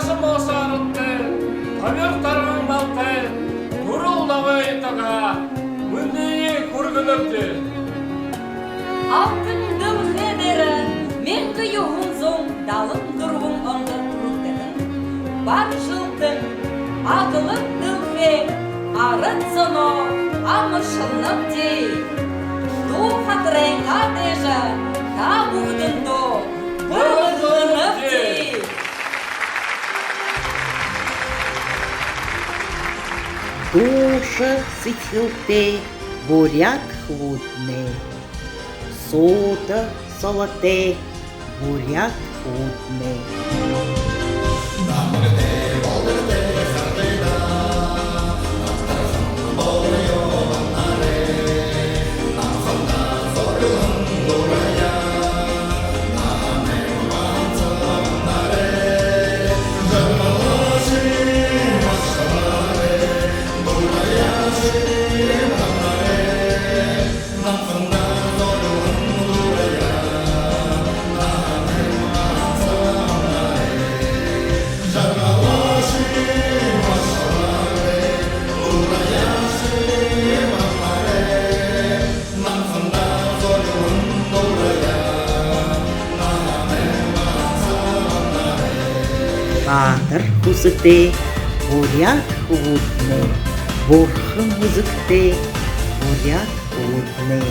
Башым ошарытты, тамақтарың балты, Турулдабайтыға, мүндейі көргілікті. Алтындың хедері, мен күйуғын зоң, далым тұрғын онды тұрдың. Бар жылдың, ағылып дылхе, арыт соно, амыршылып дей. Ду қатырайға дежі, та бұғдың до, бұрғылынып дей. Дуже светил буряк худный, сода золотый, буряк худный. Батыр кузыты, буряк худный, борхым музыкты, буряк худный.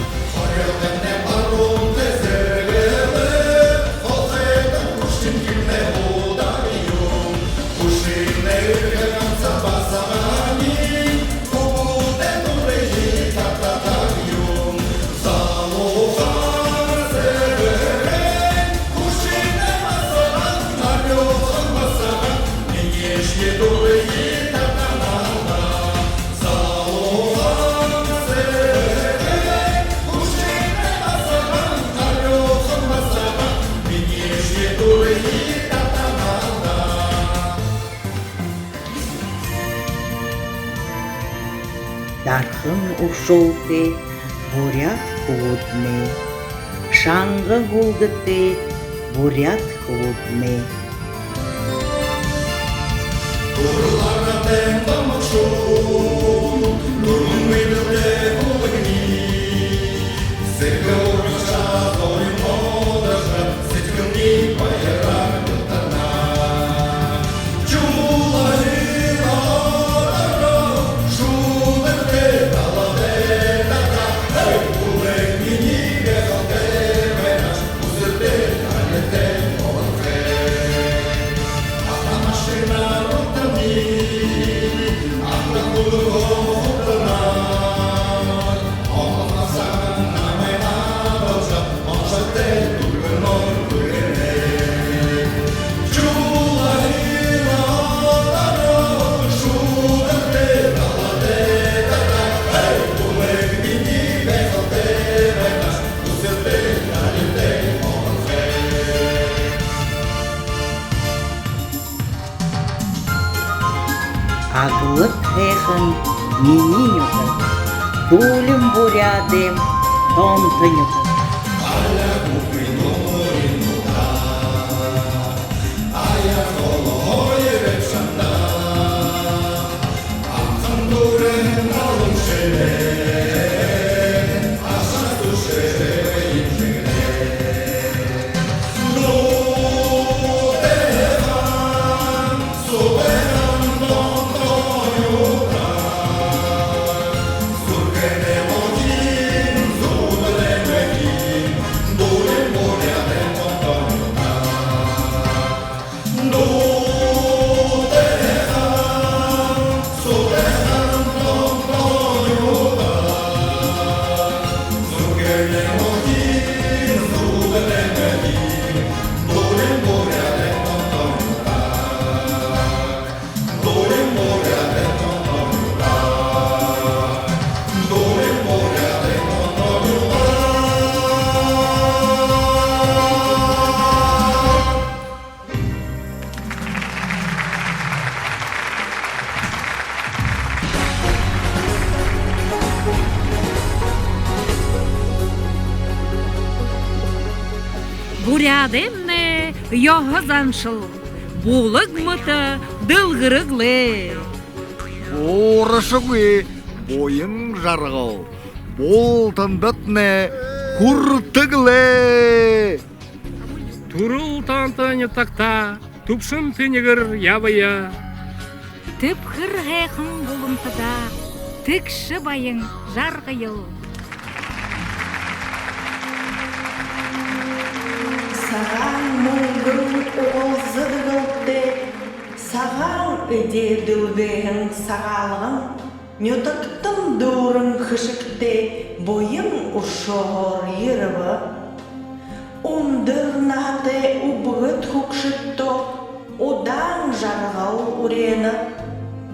Дархын ушолты, буряк худный, шаңғы гулгыты, буряк худный. Туруларга тем тамашу, турмыйдыле улыгни, сыргы урыша зойын одыжы, сеткімни байрак дылтана. Чулайын адарга, шудырды талады тата, улык миниге қалды бәраш, ұзырды әлетті олынғы. Автомашина Аглык хехын мининюхын, долем бурядым, тонтынюхын. Бурядемне його заншыл, булык мыты дылгырыглы. Орышыңы бойың жарғыл, болтындытны күртіглі. Турул тантыны такта, тупшын тынығыр ябыя. Тып хырғайқын болымтыда, тікші байың жарғайыл. Саған мұңғын оғылзығылды, саған үдеділдігін сағалығын, нөтіктім дұрын қышықты, бойым ұшығыр еріві. Ундырнаты убғыт хукшытто, одан жарғау урені,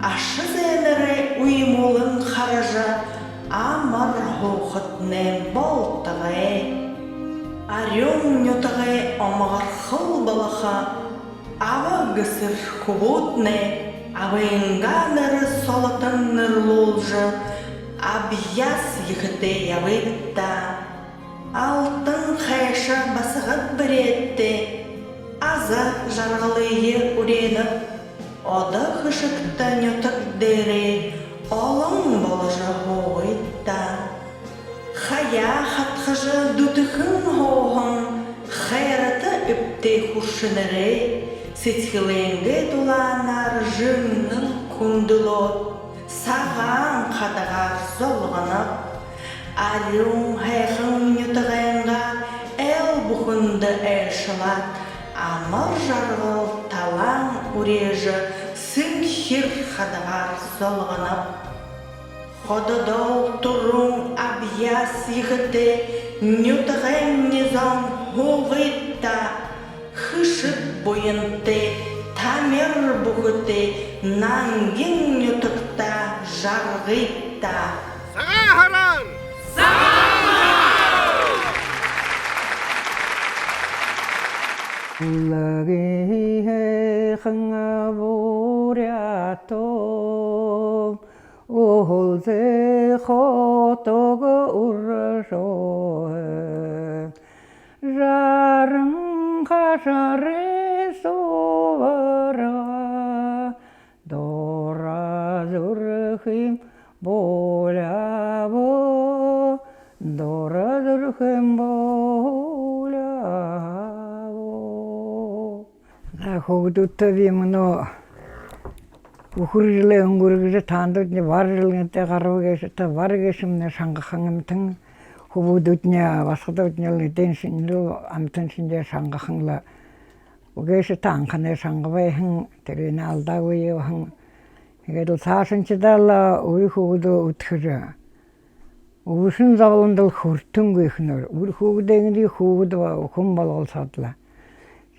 ашы зәнірі уймолын қаража, амар хоқытны болтығы. Арюн нютығы омағырқыл балаға, ава гысыр хубутны, авайынғаныры солытын нұрлулжы, абияс ехіті явытта. Алтын қайша басығыт біретті, азы жарғылыйы үреніп, оды қышықта нютық дәрі, олың болжы хоғытта. Хая хатқыжы дүтіхін хоғын, хайраты үпті хушыныры, сетхіленгі дуланар жыңның күнділот, саған қадағар золғынып, Алюң хайхың нютығайынға әл бұхынды әшілат, амыр жарғыл талаң үрежі сың хир қадағар золғынып. Хододол тұрың абияс ехіті, нютығайын незон хоғытта, хышыт бойынты, тамер бұғыты, наңген нютықта жарғытта. Саға харар! Уллаги хэнга бурятом Олзе хотога урашоэ Жарың қашары совара Дора зүрхим болябо Дора зүрхим болябо Хогдутта вимно ухуржиле өнгөргөж таандууд не варжилгэнтэй гарвагашта варгашмне шангахангамтан хубудутня васхадутня лидэншинлу амтан шинжэ шангахангла угэш таанхане шангавайхан тэрэн алдагуйхан игэдэл цаашинчдал уи хубуду утхэж өвшин завландал хүртэнгүйхнөр үр хубудэгний хубуду хүм болголсадлаа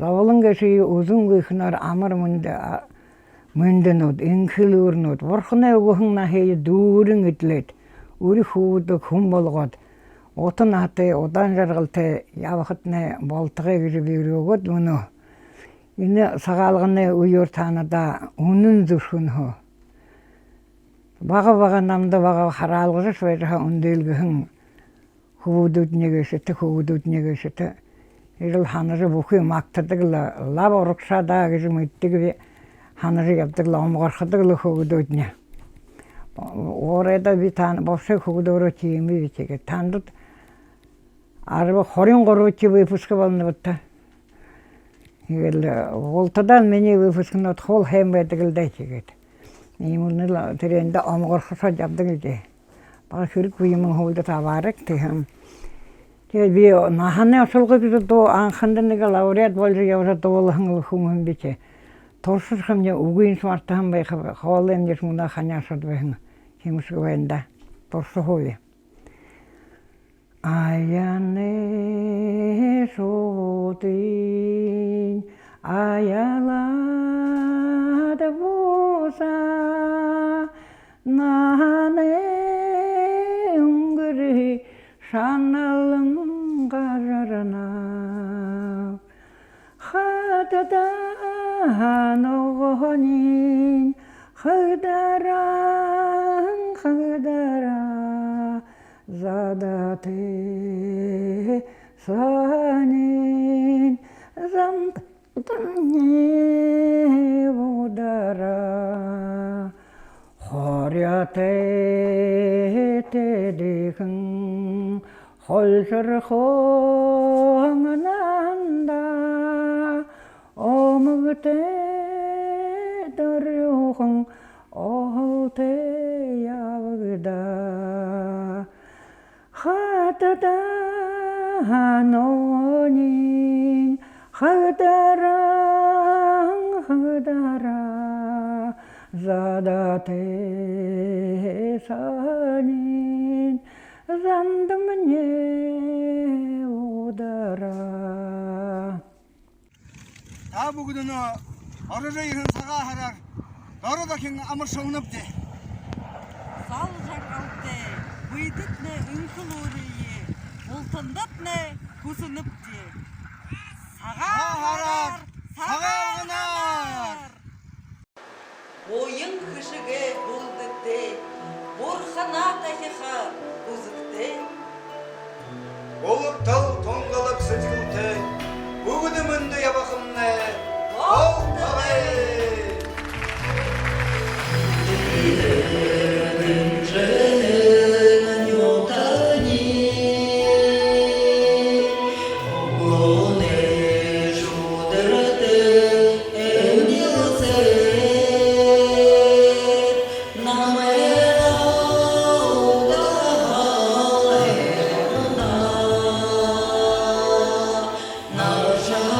Завалын гэши uzun гүйхнөр амар мөндөнөд инхилүүрнөд ворхны өгөхн нахи дүүрэн идлээд үри хүүд хүм болгоод утан хатэ удаан жаргалтай явахтны болтгой гэж бирөөгд мөнө энэ сагаалганы үеөр таанада үнэн зүрхөнхөө бага намда бага хараалгаж байжха үндэлгэн хүүдүүд нэгэштэй хүүдүүд нэгэштэй Ирэл ханары бүхий мактадаг лав урагшаадаа гэж мэддэг ханары явдаг омгорхдаг л хөгдөөднэ. Оройда би тань бовшиг хөгдөөрөө чимээ бичээгээ тандд 23 выпуска болно бата. Игэл волтадан миний выпускнууд хол хэм байдаг л дайчигээд. Ийм үнэл тэрэнде омгорхосоо явдаг гэдэг. Бага хэрэг юм хөвдөд аваарэг тийм. Тэгээд би наханы асуулгыг доо анханд нэг лауреат болж яваад дуулхан хүн бичээ. Турших хэмнээ үгийн смартхан байх хоолын дэж муна ханяасад байх хэмсэг байна. Турших хөөе. Аяны шуудын аялаад буса наханы өнгөрий Шаналын гарарана хатадан оғонин хыдара задаты санин замтанин тедихин холшырхоңнанда омыгте дөрюхың олте явыда хатада ханонин хыдара задате санин зандымне удара 다 보고도는 어르르 이런 사가 하라 너로다 경 아무 소운없대 Сал жақалты, бұйдытны үңкіл орыйы, ұлтындытны күсініпте. Саға харар, саға ғынар. Ойын кішіге бұлдықты, борхана тахиха бұзықты. болып тал тоңғалып сыжғылты бүгіді мүнді ябақымны ол талай Naşa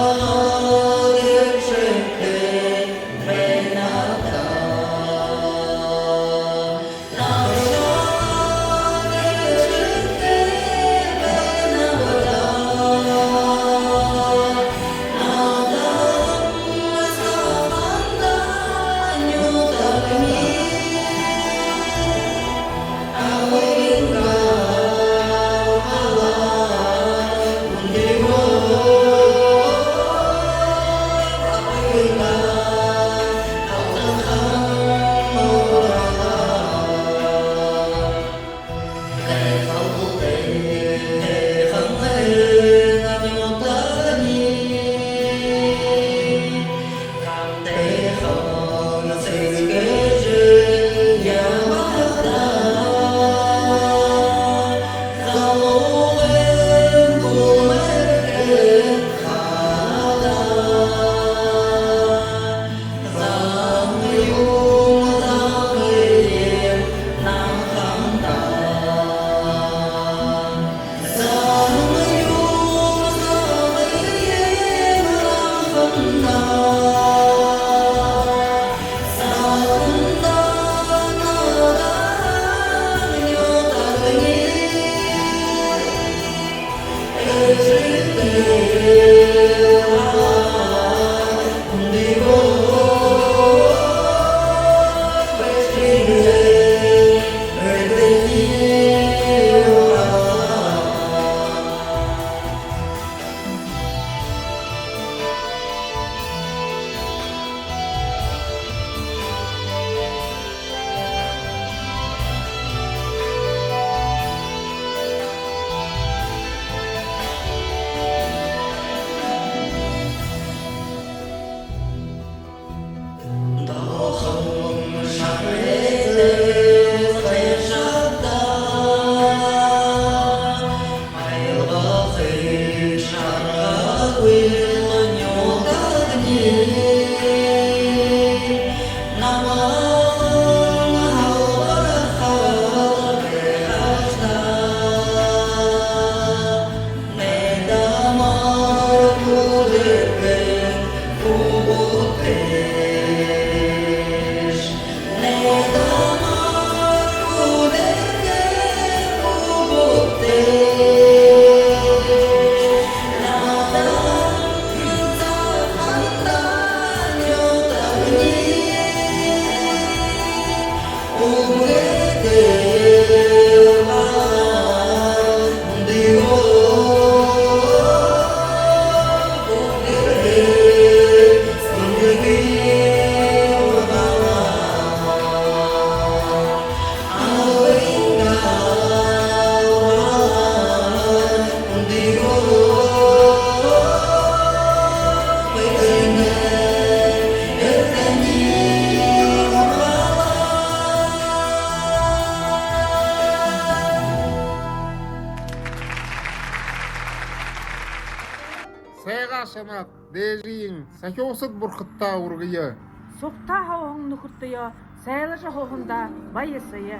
самак дежиин сахёсык бурхытта ургыя. Сукта хауын нухуртыя, сайлыжа хоғында байысыя.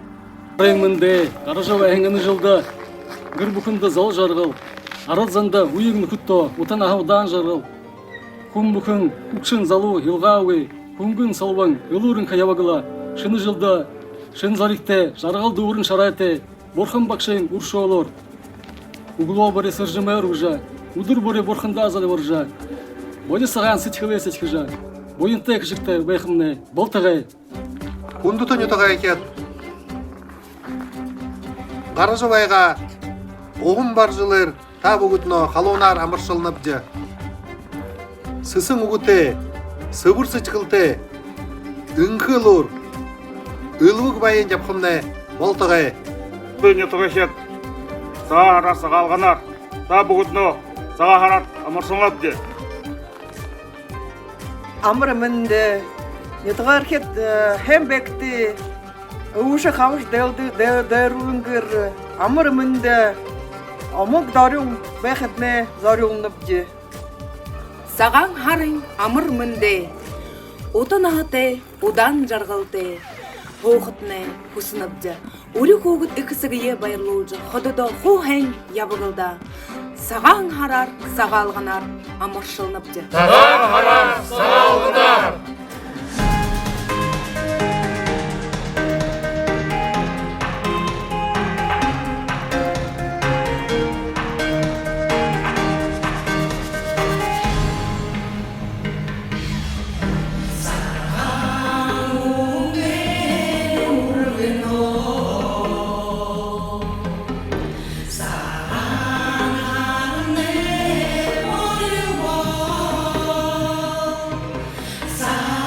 Районмынды, Каражава әңгіні жылда, гір бұқынды зал жарғыл, арадзанда уйығын күтті, ұтан ағаудан жарғыл. Құм бұқын, ұқшын залу, елғауы, құмгын салван, өлірін қаябағыла, шыны жылда, шын зарикте, жарғал дұғырын шарайты, борхан бақшайын ұршы олыр. Углуа баре сыржымай ұрғжа, ұдыр баре борхында азалы баржа. Бойы саған сетхіле сетхіжа, бойынтай кішікті байқымны, болтағай. Ундутун ютагай кет. Каражабайга оғым бар жылыр та бүгітно халонар амыршылынып жы. Сысың угуте, сыбыр сычкылте, үңкілур, ылвык байын жапқымны болтығай. Дүние тұғышет, саға харар саға алғанар, та бүгітно саға харар амыршылынып жы. Амыр мінді, нетғар кет hem бекті, Uşa kavuş derungir amır minde amok darung bekhetne zarungnıpcı. Саған харың амыр мінде, отын ағыте, одан жарғалте, хоғытне хүсініпді. Өрі қоғыт үкісігіе байырлуылжы, қодыда хоғын ябығылда. Саған харар, саға алғанар, амыршылыныпды. Саған харар, саға алғанар. Sa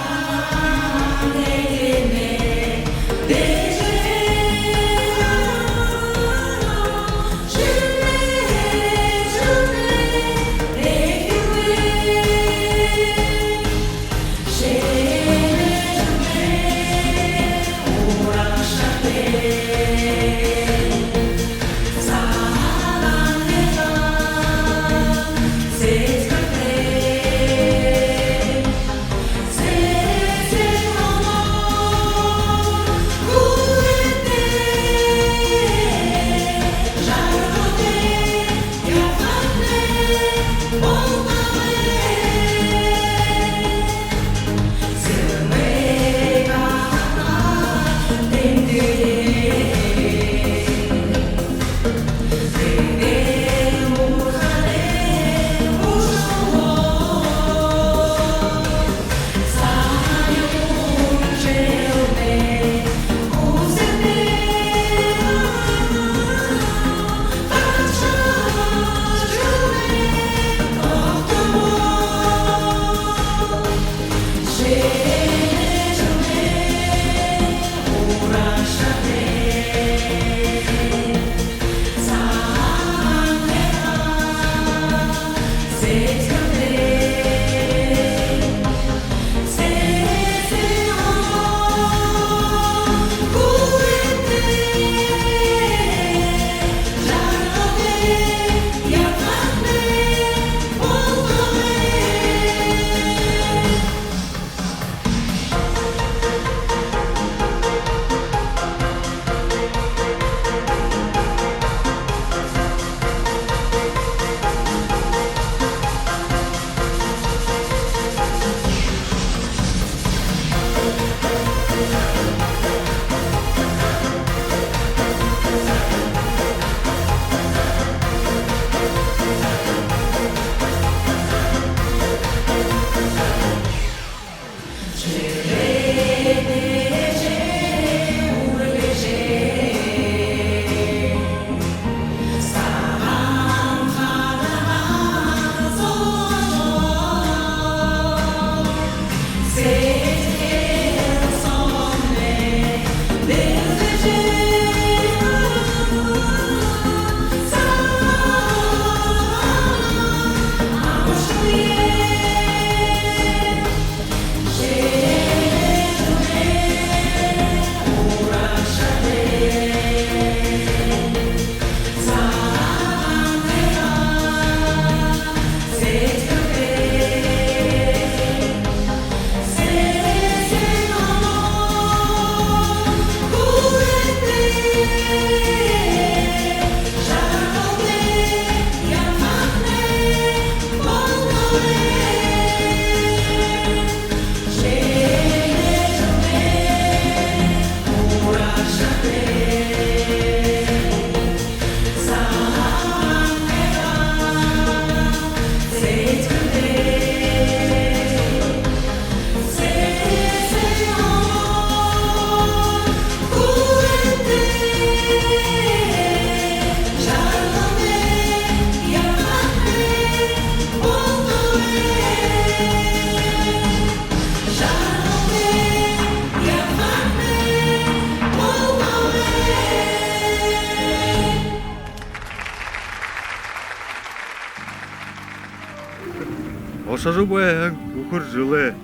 Ашажу баян укур жылы.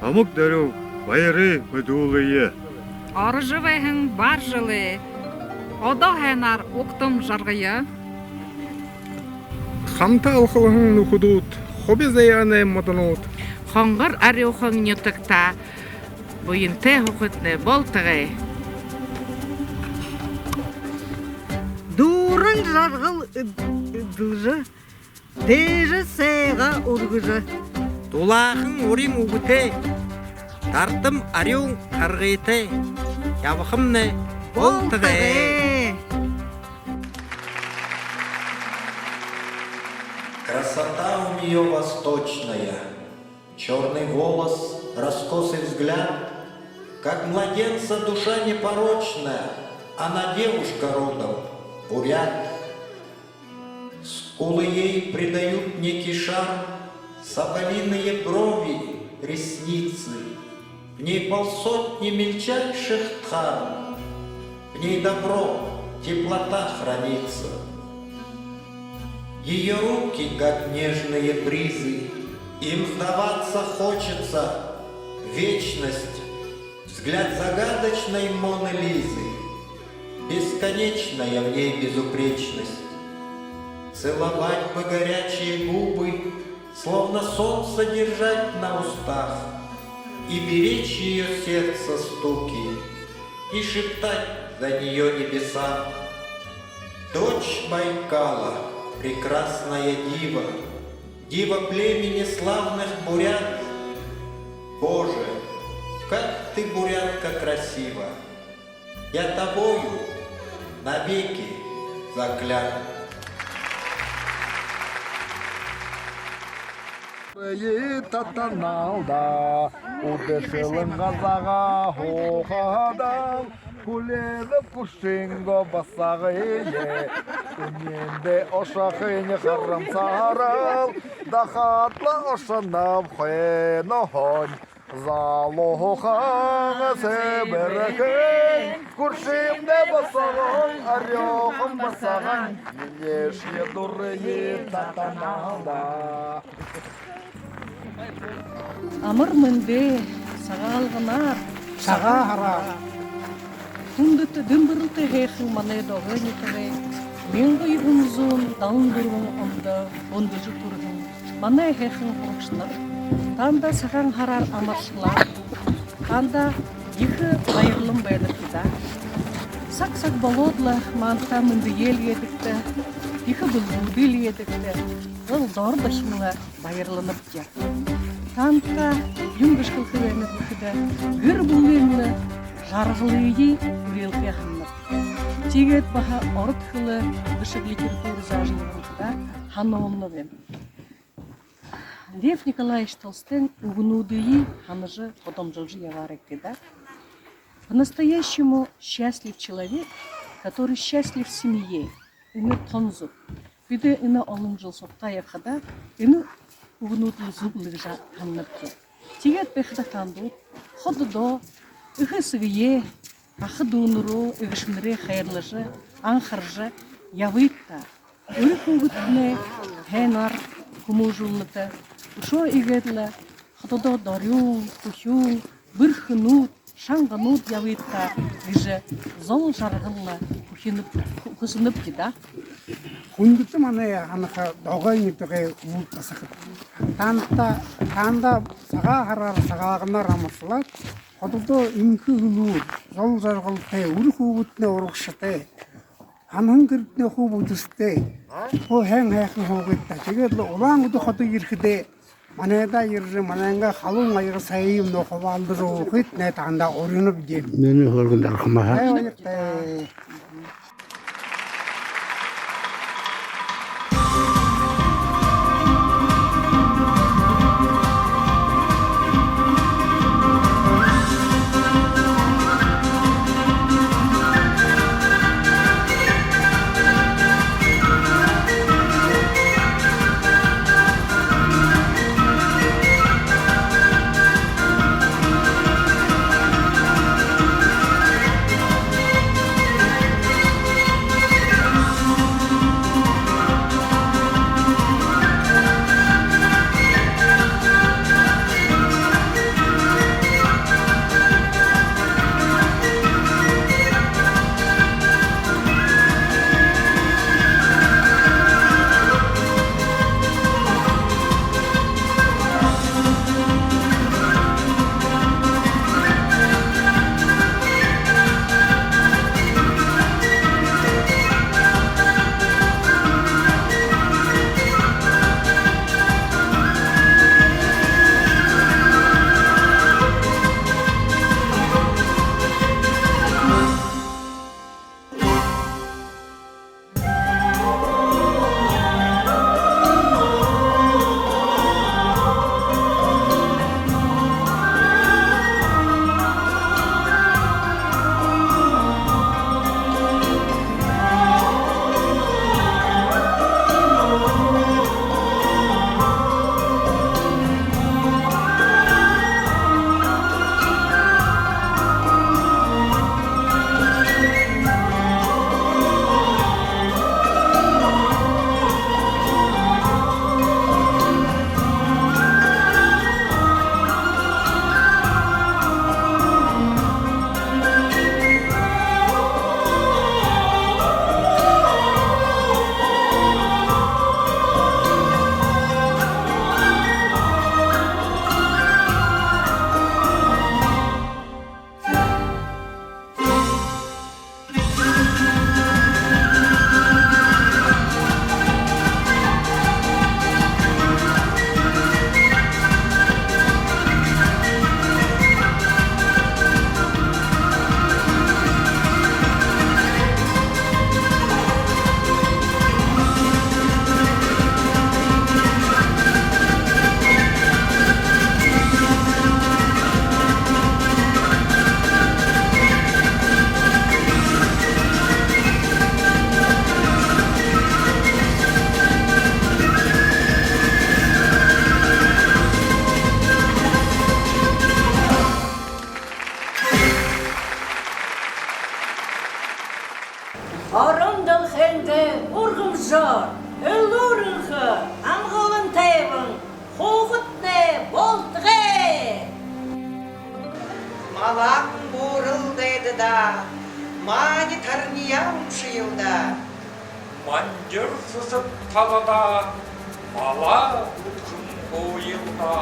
Амук дару байыры өдулые. Арыжы бәйін бар жылы. Ода хәнар оқтым жарғыя. Хамта алқылығын нұқудуд, хоби заяны модынуд. Хоңғыр арюхың нютықта, бұйынты хуқытны болтығы. Дурын жарғыл дылжы, тежі сайға ұрғыжы. Дулахын урим угуте, тартым арюн аргыйте, ябықымны болтығы. Красота у нее восточная, черный волос, раскосый взгляд, как младенца душа непорочная, она девушка родом, бурят. Скулы ей придают некий шарм, соболиные брови, ресницы, в ней полсотни мельчайших тхарм, в ней добро, теплота хранится. Ее руки, как нежные бризы, им сдаваться хочется вечность, взгляд загадочной Моны Лизы, бесконечная в ней безупречность. Целовать бы горячие губы, словно солнце держать на устах, и беречь ее сердце стуки, и шептать за нее небеса. Дочь Байкала, прекрасная дива, дива племени славных бурят. Боже, как ты, бурятка, красива! Я тобою навеки заклят. Татаналда, удешылын қазаға хоқадан, күлеліп күшінгі басағы е, үненде ошақыны қарым сарыл, дақатлы ошынып қойнығын, залуқаңы сөбірікін, күршімде басағын, арёқын басағын, ешке дұры татаналда. Амыр мүнде сағалғынар, Саға хара. Хүндіті дүмбірілті хейхін маны доғын етіғі, мен ғойғын зұн, далын дұрғын онды, ондыжы тұрғын, маны хейхін құрықшыныр. Танда саған харар амаршылар, танда екі байырлым бәдіркіда. Сақ-сақ болодлы манта мүнді ел едікті, екі бұлбұлды ел едікті, ол дор башыңла байырлынып жер. Танда юнгыш қылқы күді, гір бұлғынны жарғылығы үрелгі қаныр. Тегет баха орд қылы ұшық литературы зажылығында хануымны бен. Лев Николаевич Толстой угнудыи ханыжы подомжылжы яварекеда. По-настоящему счастлив человек, который счастлив в семье, ины тонзу. Биде ины олымжыл соқтаев хада, ины угнудлы зублы ханнапке. Тегет бехда танду, ходудо, ыхысыгые, ахыдунуру, ыгышмыре хайрлыжы, анхаржы, явытта. Үркугутне, хенар, кумужулныты, ушо игедле, ходудо дарюн, кухюн, бырхынут, шаңғанут явытта, гыжы, зол жарғылла, кухынып кида. Хүндіті маны анықа доғай нетіғай ұлт қасықыд. Танда саға қарар сағағынар амырсылар, қодылды үнкі ғылуыр, жол жарғылты, үрі қуғытны ұрықшыты, анын кіртіне қуып ұдысты, о әң әқін қуғытта, жегерлі олаң ұды қоды еркіде, манайда ержі, манайға қалуң айғы сайым ноқып алдыры оқыт, не тағында орынып дем. Мені көргіндар қымаға. Арындыл хенде ургым жар, өллөрінгі аңғылын тайвын, хоғытне болтығы. Малақын борылдайды да, мани тарниям шиылда. Мандыр сызып талада, мала үткін ойылда.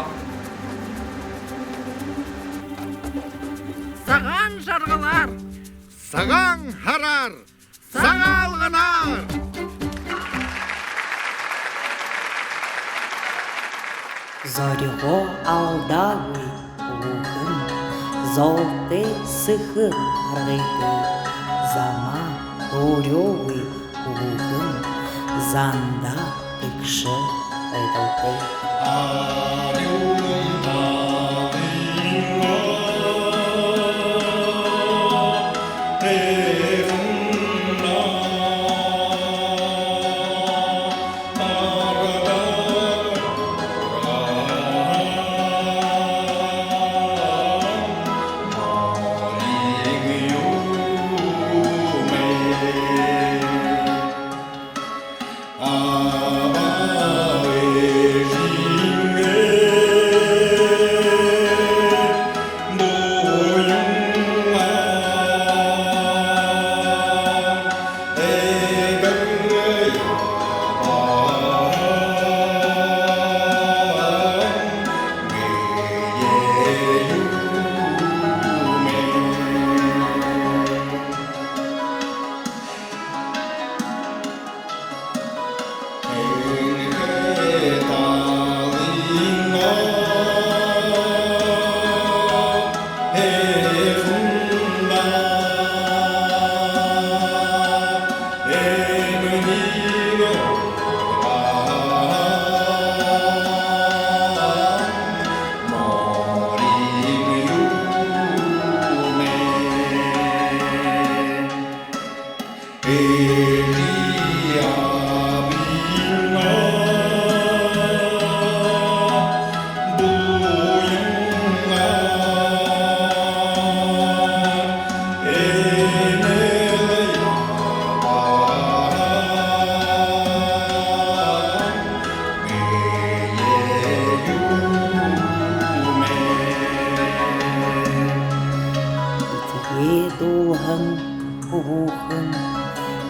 Саған жарғалар, Сагаң харар, сагалғанар. Зорьго алдауы уғын, золты сықы арғайды, зама дорёвы уғын, занда тікші айдалды.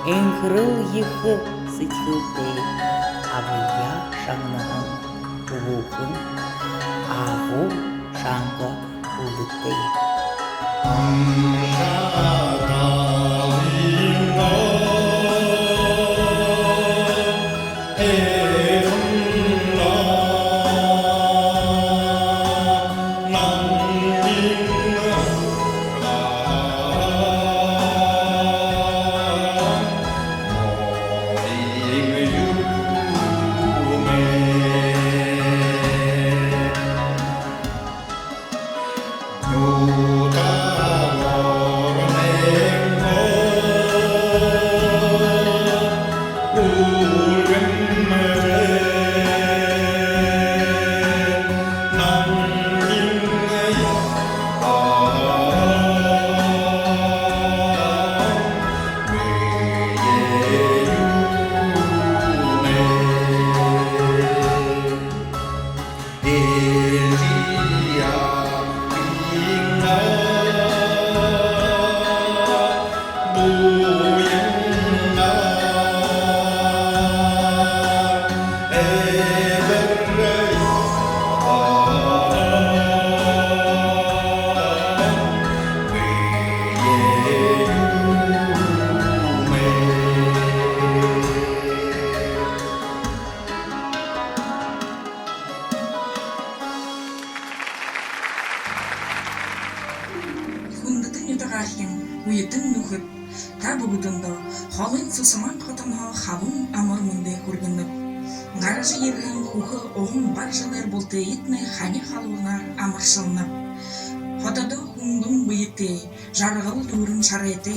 Эңкіріл ехі сытхылды, абыя шаңнағын ұғын, ағу шаңғы ұлдықты. Уйытын нухып, та бүгүдүндө холын сусаман котонго халун амыр мындай кургынып. Гаражы ерген хухы оғын бар жалар болты етне хане халуына амыршылынып. Хотадо хундун быйыты, жарғыл турын шарайты,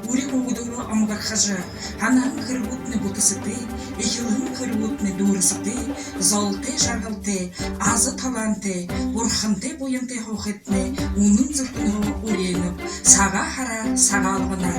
ури угудуру амгархажы, ханан кыргутны бутысыты, эхилын кыргутны дурысыты, золты жарғылты, азы таланты, бурханты бойынты хохетны, унын зыртыны урейнып, саға хара саға алғына.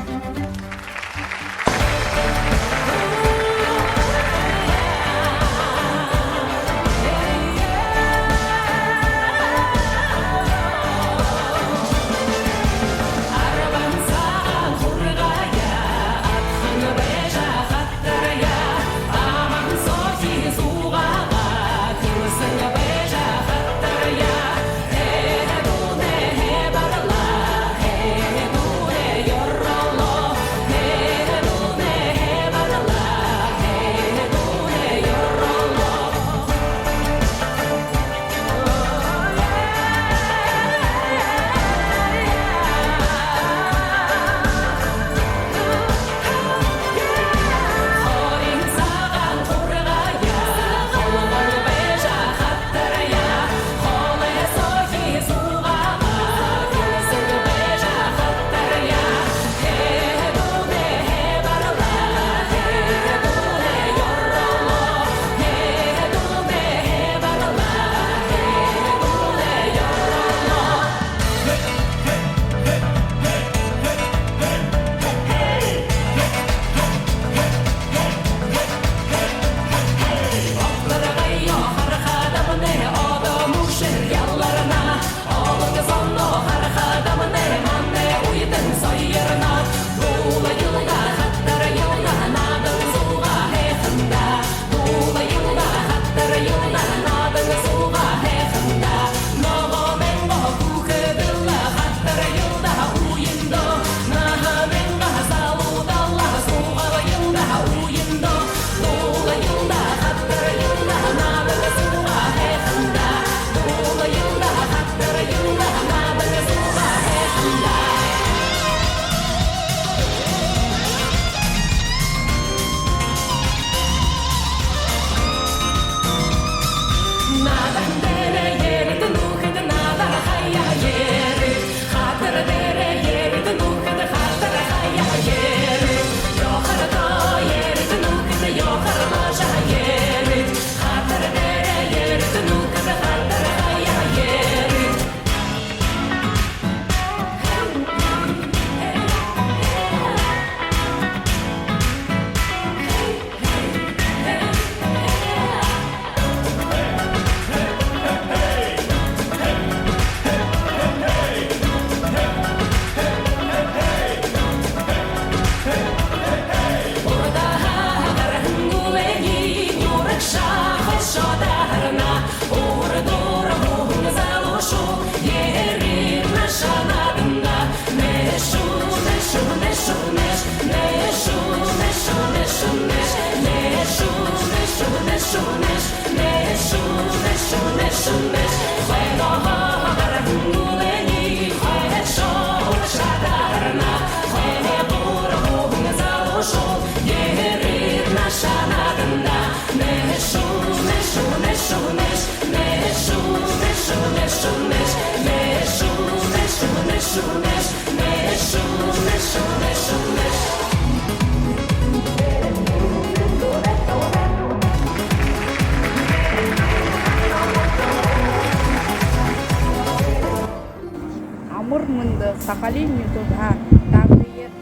Амур мында Сахалин митога тагыйет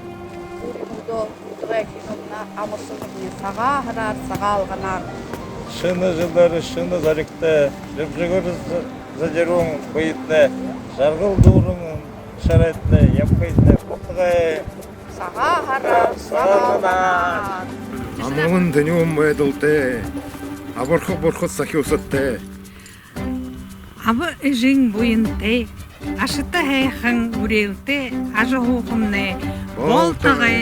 урмудо утгайкиномна амурсызны сага харар сага алганар. Шыны жылдары шыны заректе, жып-жығыр задерун быйтне, жарғыл дурун шаретне, япкайтне, бұқтығай. Сага харар сага алганар. Амамын дынюм мәділте, абырқы-бұрқы сахиосатте. Абы ижин буйынте, ашыта хэйхэн үревте, ажы хухымне, болтығы.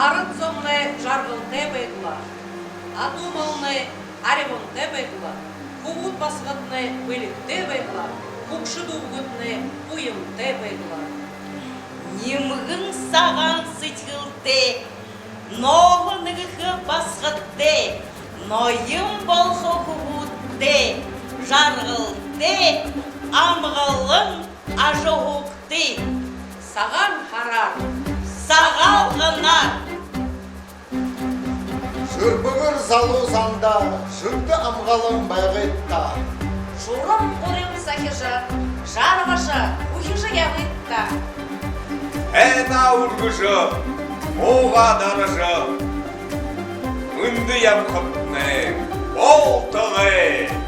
арыцомны жаргылте бейдула, адумалны аремонте бейдула, кугут басгытны вылетте бейдула, кукшыду угытны уйымте бейдула. Нимгын саған сытылте, ноғыныгы басғытте, нойым болхы кугутте, жаргылте, амғылын ажоғукте. Саған харар, сағал ғынар. Шүрбігір залу занда, шүрді амғалың байғытта. шурым қорым сахижа, жарғаша, ухижа явытта. Әна ургыжы, оға дарыжы, үнді ямқытны, болтығы.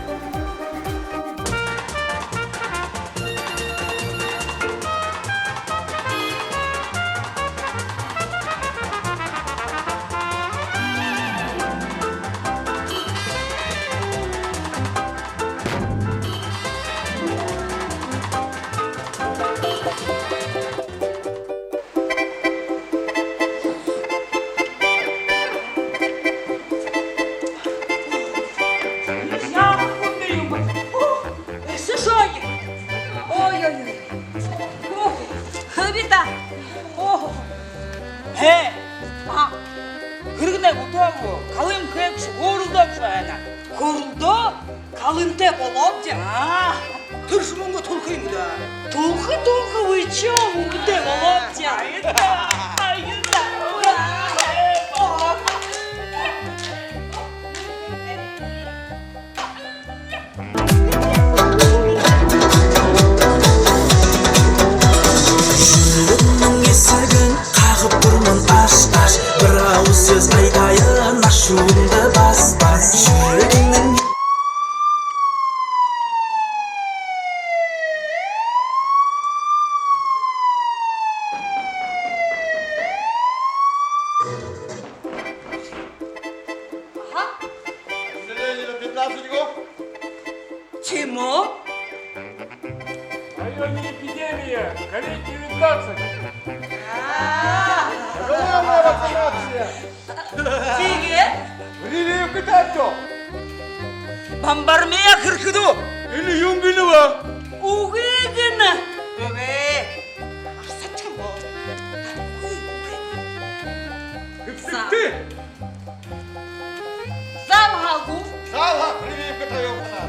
Чему? Районе эпидемия, COVID-19. Голова вакцинация. Тиге? Прививка татто. Бомбармея кыркыду. Или юнгинова. Угыгына. Ты. Залгу. Сала, прививка таёмна.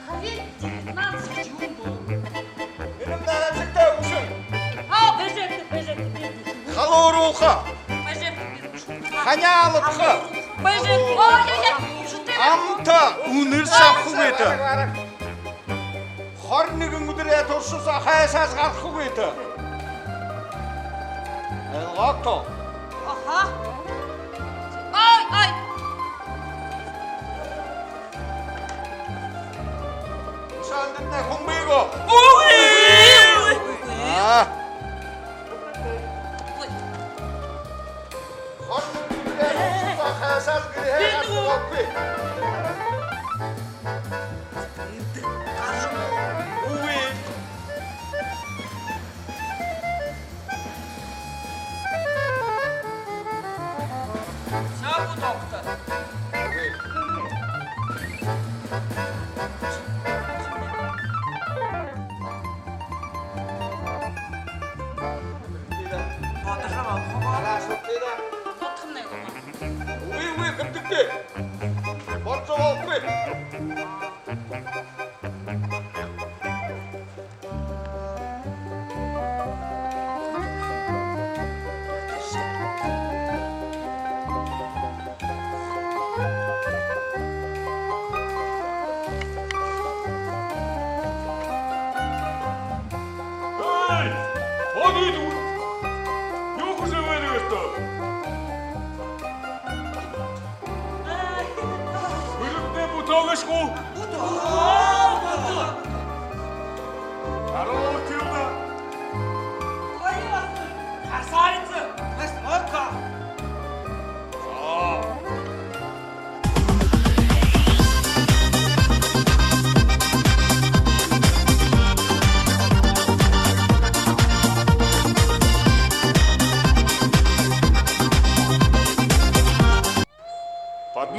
COVID-19 жумбу. Benim nanacıkta uşun. Бежекті. Халоруха. Ханялыпха. Амта уныр сапху беті. Хорнигін мүдірі тұршыса хайсаз қарқу беті. Элғақто. Ай. Ушандын не хумбейго. Хорнигін мүдірі тұршыса хайсаз қарқу беті.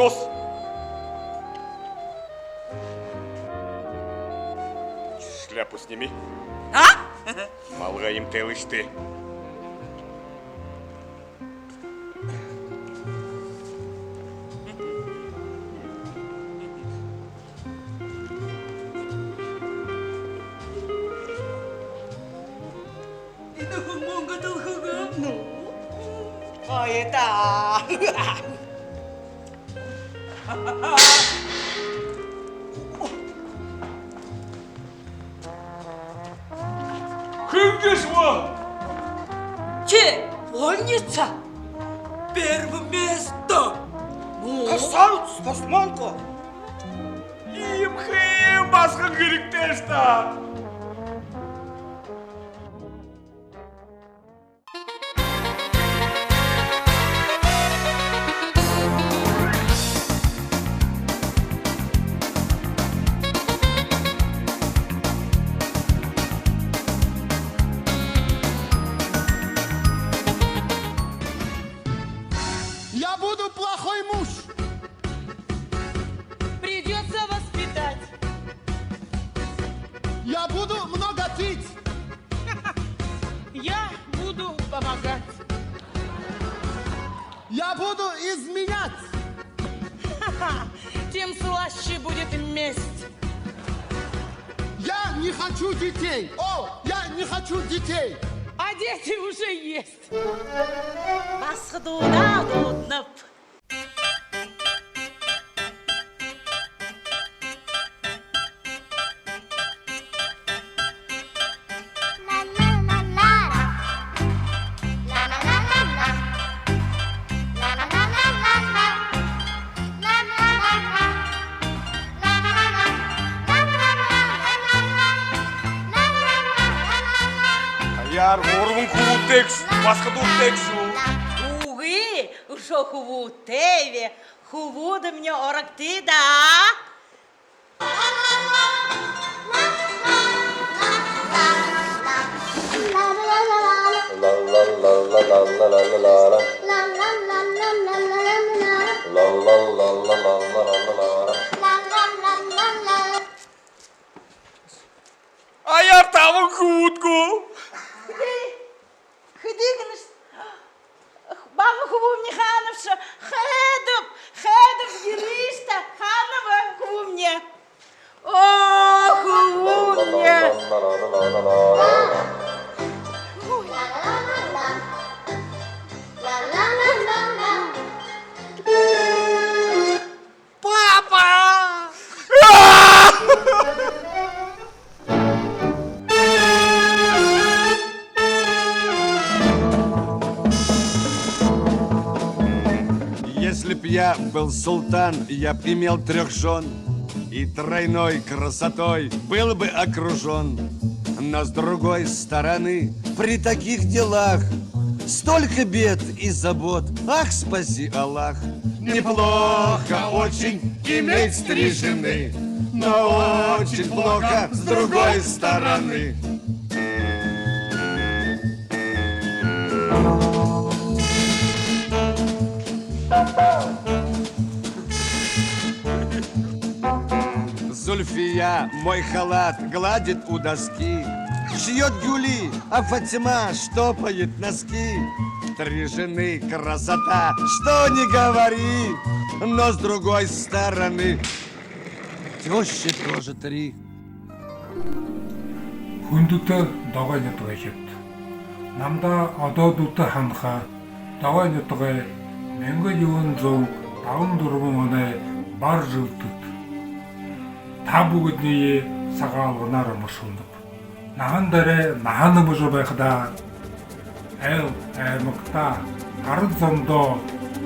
нос. Шляпу сними. А? Малғайым тәлішті. Ой, это... Кімдеш ва? Че? Больница? Первое место. Ну? Красавец, Османка. Им басқа керектешті. Я буду плохой муж. Придется воспитать. Я буду много пить. Я буду помогать. Я буду изменять. Тем слаще будет месть. Я не хочу детей. О, я не хочу детей. А дети уже есть. Басқыдуына дуднып. Аяр, орвын куы текс, басқа дур тексу. Уги, шо хуву теве, хуву да мне оракти, да? Аяр тавын куытку. Хыдыгыныш. Бағы хуву мне хановша, хедып, еришта, ханова хуву мне. О, хуву мне. Папа! Если б я был султан, я б имел 3 жен, и тройной красотой был бы окружен. Но с другой стороны, при таких делах столько бед и забот, ах, спаси Аллах. Неплохо очень иметь 3 жены, но очень плохо с другой стороны. Зульфия мой халат гладит у доски, шьет гюли, а Фатима штопает носки. 3 жены красота, что не говори, но с другой стороны тещи тоже 3. Хүндүтэ догой нутгаа хит. Намда одоо дүтэ ханха догой нутгаа 1954 оны бар жылтыт. Та бүгдний сагаалганаар мушундап. Наган дээр наханы мужу байхда эл аймагта ард зомдоо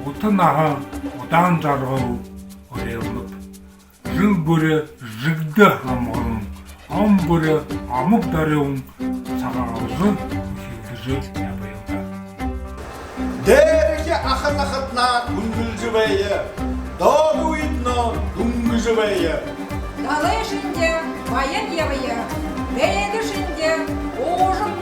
утан ахан удаан жаргал өрөөлөп. Жил бүрэ жигдэ хамган ам бүрэ амуг даруун сагаалган хилжил ябайга. Дерехе аханахатна күнгүлжүбэйе, догу идно күнгүжүбэйе. Далешінде баян ебайы, бәйгішінде оғжым.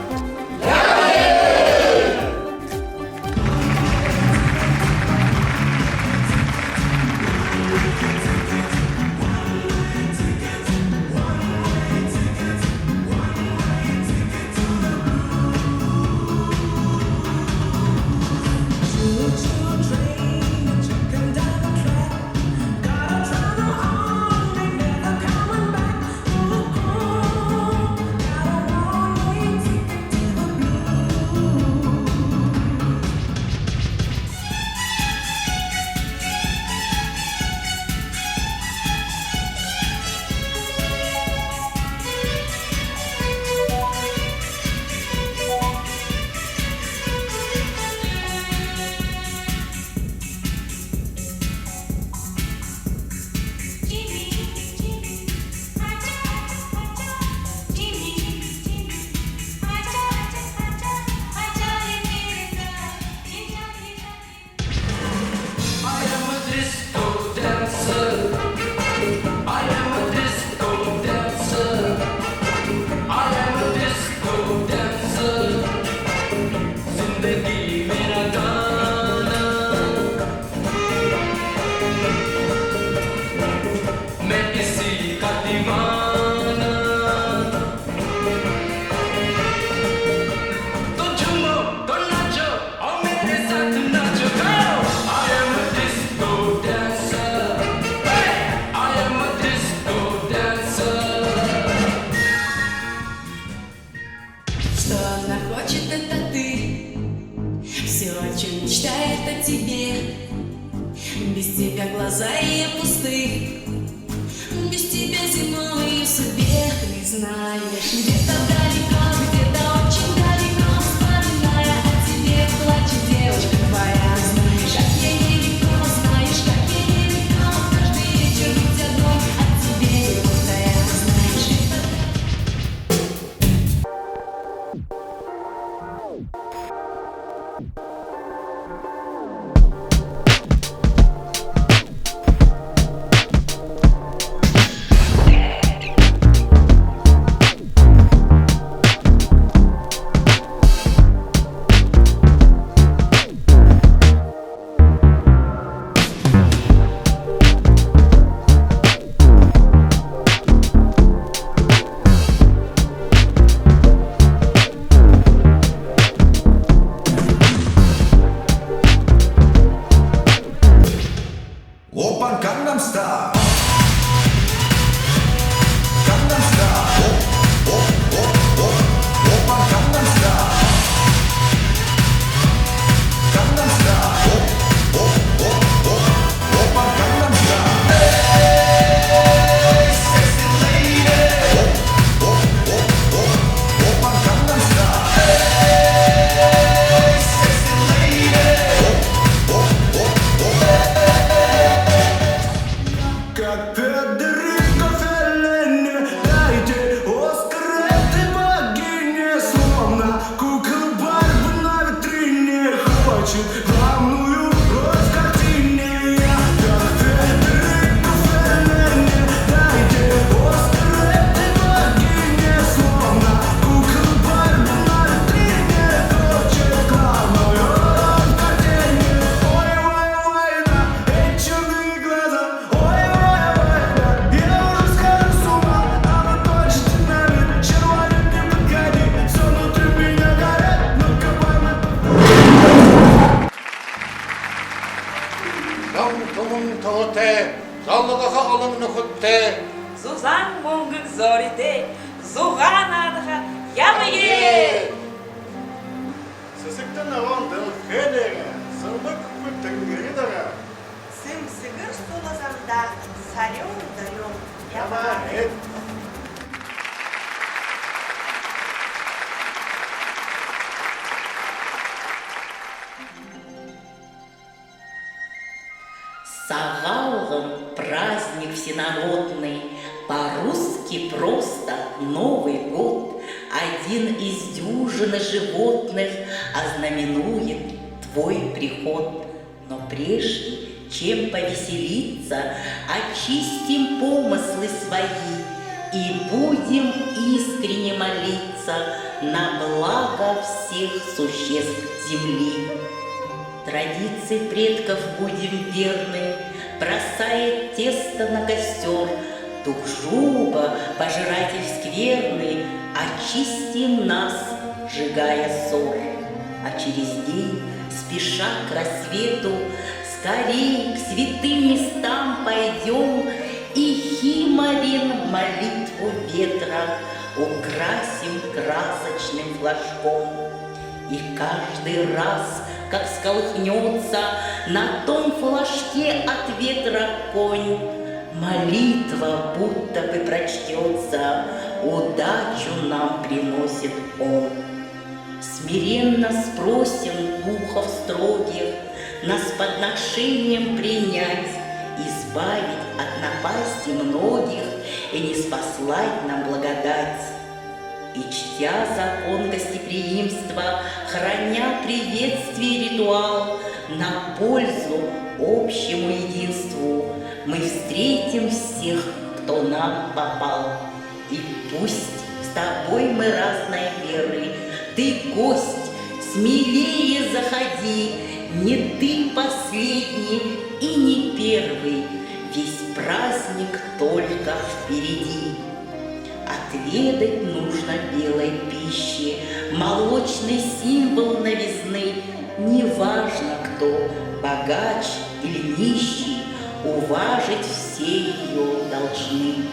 ночью мечтает о тебе. Без тебя глаза ее пусты, без тебя зимой ее судьбе. Ты знаешь, где-то далеко, где-то очень далеко, вспоминая о тебе, плачет девочка твоя. Знаешь, как ей нелегко, знаешь, как ей нелегко, каждый вечер быть одной, о тебе любовь-то я. Знаешь, Опан Gangnam Style. Gangnam Style. Опан Gangnam Style. Gangnam Style. Опан Gangnam Style. Hey, sexy lady. Опан Gangnam Style. Hey, sexy lady. Как Федерико Феллини, дайте Оскар этой богине, словно кукла Барби на витрине, хочет главную роль в картине. Я как Федерико Феллини, дайте Оскар этой богине, словно кукла Барби на витрине, хочет главную роль в картине. Ой-ой-ой, да, эти черные глаза, ой. Жаллыға алымны хүтті. Зузан монгык зорите, зуған адыға ямые. Сысыктың ағын дыл хедеге, сылмык күттіңгірдіға. Сымсыгыр сулазанда салем даем Яма ямае. ет. Сагалгом праздник всенародный, по-русски просто Новый год. Один из дюжины животных ознаменует твой приход. Но прежде, чем повеселиться, очистим помыслы свои и будем искренне молиться на благо всех существ земли. Традиции предков будем верны, бросая тесто на костер, дух жуба, пожиратель скверный, очистим нас, сжигая ссор. А через день, спеша к рассвету, скорей к святым местам пойдем и химарин молитву ветра украсим красочным флажком. И каждый раз, как всколыхнется на том флажке от ветра конь, молитва будто бы прочтется, удачу нам приносит он. Смиренно спросим духов строгих нас подношением принять, избавить от напасти многих и не спаслать нам благодать. И чтя закон гостеприимства, храня приветствие ритуал, на пользу общему единству мы встретим всех, кто нам попал. И пусть с тобой мы разной веры, ты гость, смелее заходи, не ты последний и не первый, весь праздник только впереди. Отведать нужно белой пищи, молочный символ новизны. Неважно, кто, богач или нищий, уважить все ее должны.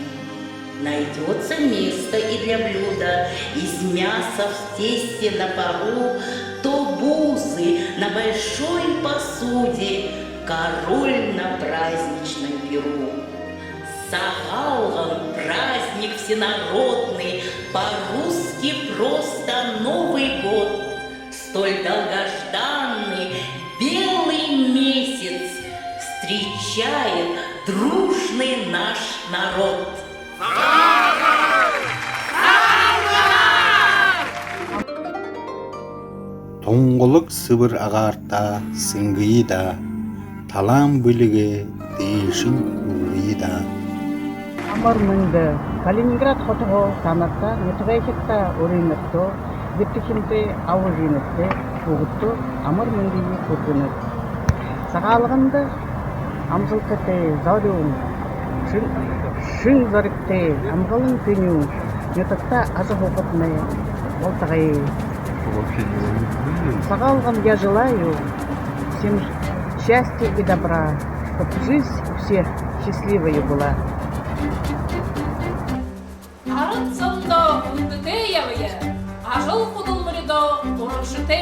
Найдется место и для блюда из мяса в тесте на пару, то бузы на большой посуде, король на праздничном перу. Сагалган праздник всенародный, по-русски просто Новый год. Столь долгожданный белый месяц встречает дружный наш народ. Тоңғылық сыбыр ағарта сыңғыйы да, талам бөлігі дейшін күргейі да. Амар мынды Калининград хотығы санатта нетғайшықта орынытты, беттікімді ауызынытты, ұғытты, амар мындыйы көргіні. Сағалығынды амзылқыты зарюн, шын зарыкты, амғылын күню, нетықта азық оқытны, олтағай. Сагалгам я желаю всем счастья и добра, чтобы жизнь у всех счастливая была. Арат сонда үндіте явые, ажыл құдыл мұридо ұрықшыте.